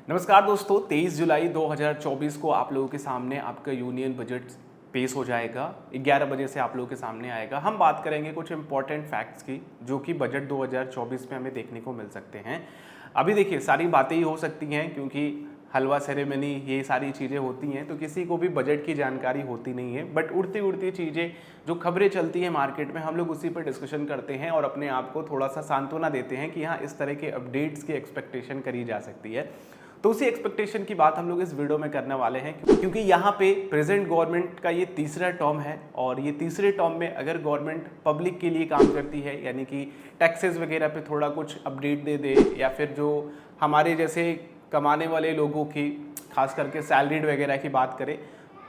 नमस्कार दोस्तों, 23 जुलाई 2024 को आप लोगों के सामने आपका यूनियन बजट पेश हो जाएगा। 11 बजे से आप लोगों के सामने आएगा। हम बात करेंगे कुछ इंपॉर्टेंट फैक्ट्स की जो कि बजट 2024 में हमें देखने को मिल सकते हैं। अभी देखिए, सारी बातें ही हो सकती हैं क्योंकि हलवा सेरेमनी ये सारी चीज़ें होती हैं, तो किसी को भी बजट की जानकारी होती नहीं है। बट उड़ती उड़ती चीज़ें जो खबरें चलती हैं मार्केट में, हम लोग उसी पर डिस्कशन करते हैं और अपने आप को थोड़ा सा सांत्वना देते हैं कि हाँ, इस तरह के अपडेट्स की एक्सपेक्टेशन करी जा सकती है। तो उसी एक्सपेक्टेशन की बात हम लोग इस वीडियो में करने वाले हैं क्योंकि यहाँ पे प्रेजेंट गवर्नमेंट का ये तीसरा टर्म है और ये तीसरे टर्म में अगर गवर्नमेंट पब्लिक के लिए काम करती है, यानी कि टैक्सेस वगैरह पे थोड़ा कुछ अपडेट दे दे, या फिर जो हमारे जैसे कमाने वाले लोगों की खास करके सैलरीड वगैरह की बात करें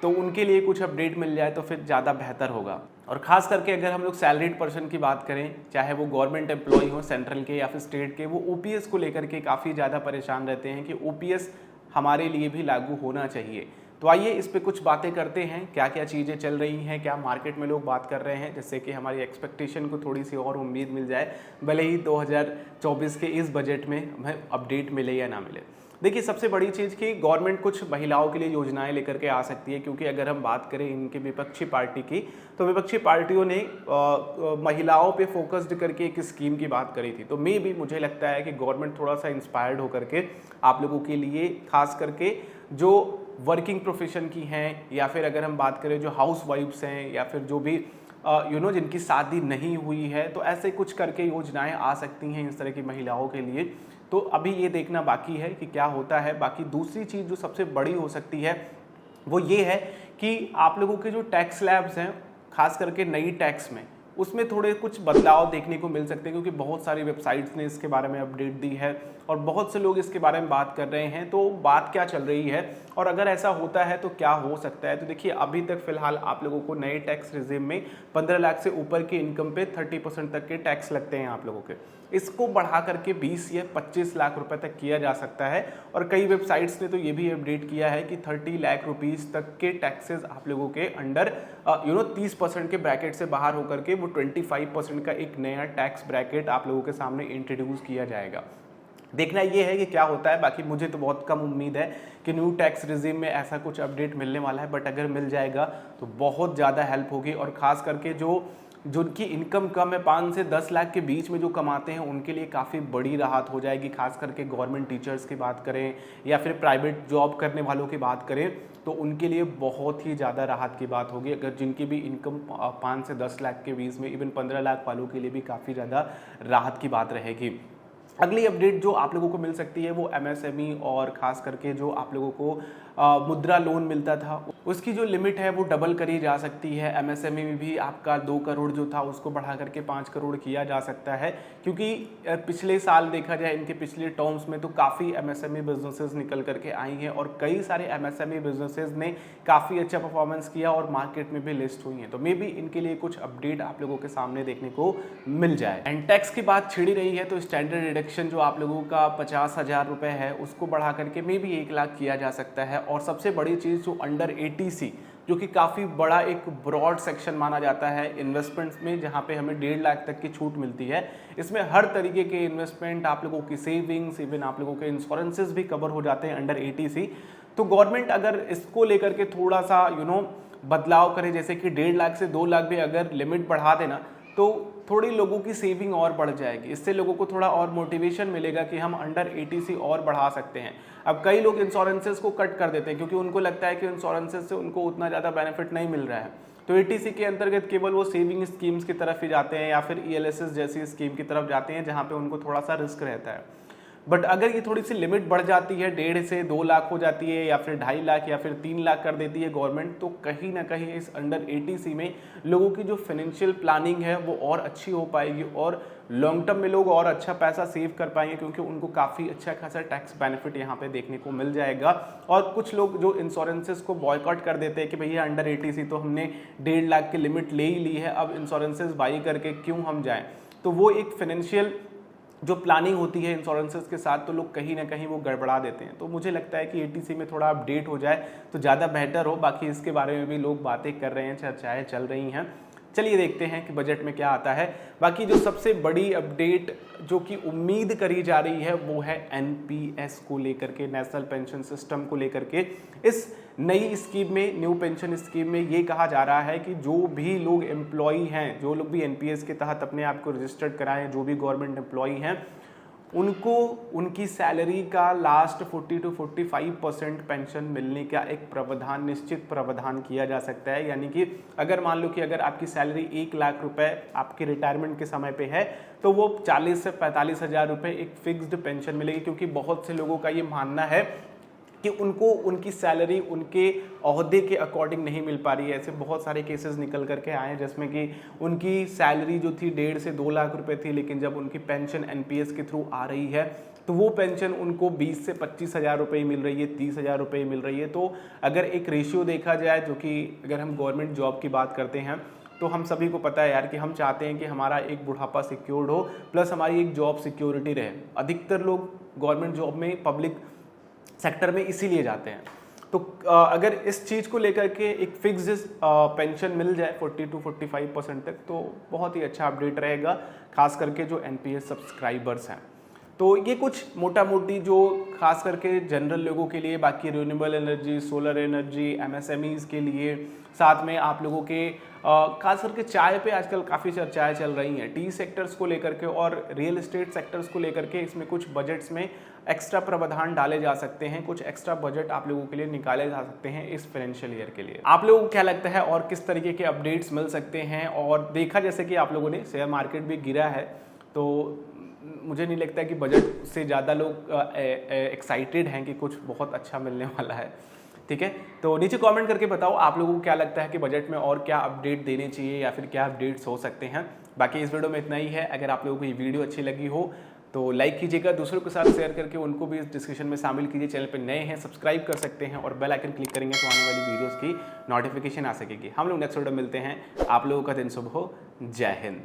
तो उनके लिए कुछ अपडेट मिल जाए तो फिर ज़्यादा बेहतर होगा। और ख़ास करके अगर हम लोग सैलरीड पर्सन की बात करें, चाहे वो गवर्नमेंट एम्प्लॉय हो सेंट्रल के या फिर स्टेट के, वो ओपीएस को लेकर के काफ़ी ज़्यादा परेशान रहते हैं कि ओपीएस हमारे लिए भी लागू होना चाहिए। तो आइए इस पे कुछ बातें करते हैं, क्या क्या चीज़ें चल रही हैं, क्या मार्केट में लोग बात कर रहे हैं, जिससे कि हमारी एक्सपेक्टेशन को थोड़ी सी और उम्मीद मिल जाए, भले ही 2024 के इस बजट में हमें अपडेट मिले या ना मिले। देखिए, सबसे बड़ी चीज़ कि गवर्नमेंट कुछ महिलाओं के लिए योजनाएं लेकर के आ सकती है, क्योंकि अगर हम बात करें इनके विपक्षी पार्टी की, तो विपक्षी पार्टियों ने महिलाओं पे फोकस्ड करके एक स्कीम की बात करी थी। तो मुझे लगता है कि गवर्नमेंट थोड़ा सा इंस्पायर्ड होकर के आप लोगों के लिए, खास करके जो वर्किंग प्रोफेशन की हैं, या फिर अगर हम बात करें जो हाउस वाइफ्स हैं, या फिर जो भी जिनकी शादी नहीं हुई है, तो ऐसे कुछ करके योजनाएं आ सकती हैं इस तरह की महिलाओं के लिए। तो अभी ये देखना बाकी है कि क्या होता है। बाकी दूसरी चीज़ जो सबसे बड़ी हो सकती है वो ये है कि आप लोगों के जो टैक्स स्लैब्स हैं, खास करके नई टैक्स में, उसमें थोड़े कुछ बदलाव देखने को मिल सकते हैं, क्योंकि बहुत सारी वेबसाइट्स ने इसके बारे में अपडेट दी है और बहुत से लोग इसके बारे में बात कर रहे हैं। तो बात क्या चल रही है और अगर ऐसा होता है तो क्या हो सकता है। तो देखिए, अभी तक फिलहाल आप लोगों को नए टैक्स रिजीम में 15 लाख से ऊपर की इनकम पे 30% तक के टैक्स लगते हैं आप लोगों के। इसको बढ़ा करके 20 या 25 लाख रुपए तक किया जा सकता है। और कई वेबसाइट्स ने तो ये भी अपडेट किया है कि 30 लाख रुपीस तक के टैक्सेस आप लोगों के अंडर 30% के ब्रैकेट से बाहर होकर के वो 25% का एक नया टैक्स ब्रैकेट आप लोगों के सामने इंट्रोड्यूस किया जाएगा। देखना ये है कि क्या होता है। बाकी मुझे तो बहुत कम उम्मीद है कि न्यू टैक्स रिजीम में ऐसा कुछ अपडेट मिलने वाला है, बट अगर मिल जाएगा तो बहुत ज़्यादा हेल्प होगी। और ख़ास करके जिनकी इनकम कम है, 5 से 10 लाख के बीच में जो कमाते हैं, उनके लिए काफ़ी बड़ी राहत हो जाएगी। खास करके गवर्नमेंट टीचर्स की बात करें या फिर प्राइवेट जॉब करने वालों की बात करें तो उनके लिए बहुत ही ज़्यादा राहत की बात होगी। अगर जिनकी भी इनकम 5 से 10 लाख के बीच में, इवन 15 लाख वालों के लिए भी काफ़ी ज़्यादा राहत की बात रहेगी। अगली अपडेट जो आप लोगों को मिल सकती है वो एमएसएमई और ख़ास करके जो आप लोगों को मुद्रा लोन मिलता था, उसकी जो लिमिट है वो डबल करी जा सकती है। एमएसएमई में भी आपका 2 करोड़ जो था उसको बढ़ा करके 5 करोड़ किया जा सकता है, क्योंकि पिछले साल देखा जाए, इनके पिछले टर्म्स में तो काफ़ी एमएसएमई बिजनेसेस निकल करके आई हैं और कई सारे एमएसएमई बिजनेसेस ने काफ़ी अच्छा परफॉर्मेंस किया और मार्केट में भी लिस्ट हुई हैं। तो इनके लिए कुछ अपडेट आप लोगों के सामने देखने को मिल जाए। एंड टैक्स की बात छिड़ी रही है तो स्टैंडर्ड डिडक्शन जो आप लोगों का 50,000 रुपये है उसको बढ़ा करके 1 लाख किया जा सकता है। और सबसे बड़ी चीज़ जो अंडर 80C, जो कि काफ़ी बड़ा एक ब्रॉड सेक्शन माना जाता है इन्वेस्टमेंट्स में, जहाँ पे हमें 1.5 लाख तक की छूट मिलती है। इसमें हर तरीके के इन्वेस्टमेंट, आप लोगों की सेविंग्स, इवन आप लोगों के इंश्योरेंसेस भी कवर हो जाते हैं अंडर 80C। तो गवर्नमेंट अगर इसको लेकर के थोड़ा सा बदलाव करे, जैसे कि 1.5 लाख से 2 लाख भी अगर लिमिट बढ़ा देना, तो थोड़ी लोगों की सेविंग और बढ़ जाएगी। इससे लोगों को थोड़ा और मोटिवेशन मिलेगा कि हम अंडर 80C और बढ़ा सकते हैं। अब कई लोग इंश्योरेंसेस को कट कर देते हैं क्योंकि उनको लगता है कि इंश्योरेंसेस से उनको उतना ज़्यादा बेनिफिट नहीं मिल रहा है, तो 80C के अंतर्गत केवल वो सेविंग स्कीम्स की तरफ ही जाते हैं या फिर ELSS जैसी स्कीम की तरफ जाते हैं, जहाँ पे उनको थोड़ा सा रिस्क रहता है। बट अगर ये थोड़ी सी लिमिट बढ़ जाती है, 1.5 से 2 लाख हो जाती है, या फिर 2.5 लाख या फिर 3 लाख कर देती है गवर्नमेंट, तो कहीं ना कहीं इस अंडर 80C में लोगों की जो फाइनेंशियल प्लानिंग है वो और अच्छी हो पाएगी और लॉन्ग टर्म में लोग और अच्छा पैसा सेव कर पाएंगे, क्योंकि उनको काफ़ी अच्छा खासा टैक्स बेनिफिट यहाँ पे देखने को मिल जाएगा। और कुछ लोग जो इंश्योरेंसेस को बॉयकॉट कर देते हैं कि भैया अंडर 80C तो हमने 1.5 लाख की लिमिट ले ही ली है, अब इंश्योरेंसेस बाई करके क्यों हम जाएँ, तो वो एक फाइनेंशियल जो प्लानिंग होती है इंश्योरेंसेस के साथ, तो लोग कहीं ना कहीं वो गड़बड़ा देते हैं। तो मुझे लगता है कि 80C में थोड़ा अपडेट हो जाए तो ज़्यादा बेहतर हो। बाकी इसके बारे में भी लोग बातें कर रहे हैं, चर्चाएं चल रही हैं। चलिए देखते हैं कि बजट में क्या आता है। बाकी जो सबसे बड़ी अपडेट जो कि उम्मीद करी जा रही है वो है एनपीएस को लेकर के, नेशनल पेंशन सिस्टम को लेकर के। इस नई स्कीम में, न्यू पेंशन स्कीम में ये कहा जा रहा है कि जो भी लोग एम्प्लॉई हैं, जो लोग भी एनपीएस के तहत अपने आप को रजिस्टर्ड कराएं, जो भी गवर्नमेंट एम्प्लॉई हैं, उनको उनकी सैलरी का लास्ट 40 to 45% पेंशन मिलने का एक प्रावधान, निश्चित प्रावधान किया जा सकता है। यानी कि अगर मान लो कि अगर आपकी सैलरी 1 लाख रुपए आपके रिटायरमेंट के समय पे है तो वो 40 से 45 हज़ार रुपये एक फिक्स्ड पेंशन मिलेगी, क्योंकि बहुत से लोगों का ये मानना है कि उनको उनकी सैलरी उनके ओहदे के अकॉर्डिंग नहीं मिल पा रही है। ऐसे बहुत सारे केसेस निकल करके आए हैं जिसमें कि उनकी सैलरी जो थी 1.5 से 2 लाख रुपए थी, लेकिन जब उनकी पेंशन एनपीएस के थ्रू आ रही है तो वो पेंशन उनको 20 से 25 हज़ार रुपये मिल रही है, 30 हज़ार रुपये मिल रही है। तो अगर एक रेशियो देखा जाए, जो कि अगर हम गवर्नमेंट जॉब की बात करते हैं तो हम सभी को पता है यार कि हम चाहते हैं कि हमारा एक बुढ़ापा सिक्योर्ड हो, प्लस हमारी एक जॉब सिक्योरिटी रहे। अधिकतर लोग गवर्नमेंट जॉब में, पब्लिक सेक्टर में इसीलिए जाते हैं। तो अगर इस चीज़ को लेकर के एक फिक्स्ड पेंशन मिल जाए 40 to 45% तक, तो बहुत ही अच्छा अपडेट रहेगा, खास करके जो एनपीएस सब्सक्राइबर्स हैं। तो ये कुछ मोटा मोटी जो खास करके जनरल लोगों के लिए, बाकी renewable energy, solar energy, MSMEs के लिए, साथ में आप लोगों के खास करके चाय पे आजकल काफ़ी चर्चाएं चल रही हैं, टी सेक्टर्स को लेकर के और रियल एस्टेट सेक्टर्स को लेकर के। इसमें कुछ बजट्स में एक्स्ट्रा प्रावधान डाले जा सकते हैं, कुछ एक्स्ट्रा बजट आप लोगों के लिए निकाले जा सकते हैं इस फाइनेंशियल ईयर के लिए। आप लोगों को क्या लगता है और किस तरीके के अपडेट्स मिल सकते हैं? और देखा जैसे कि आप लोगों ने शेयर मार्केट भी गिरा है, तो मुझे नहीं लगता कि बजट से ज़्यादा लोग एक्साइटेड हैं कि कुछ बहुत अच्छा मिलने वाला है। ठीक है, तो नीचे कमेंट करके बताओ आप लोगों को क्या लगता है कि बजट में और क्या अपडेट देने चाहिए या फिर क्या अपडेट्स हो सकते हैं। बाकी इस वीडियो में इतना ही है। अगर आप लोगों को ये वीडियो अच्छी लगी हो तो लाइक कीजिएगा, दूसरों के साथ शेयर करके उनको भी इस डिस्कशन में शामिल कीजिए। चैनल पर नए हैं सब्सक्राइब कर सकते हैं और बेल आइकन क्लिक करेंगे तो आने वाली वीडियोज़ की नोटिफिकेशन आ सकेगी। हम लोग नेक्स्ट वीडियो मिलते हैं। आप लोगों का दिन शुभ हो। जय हिंद।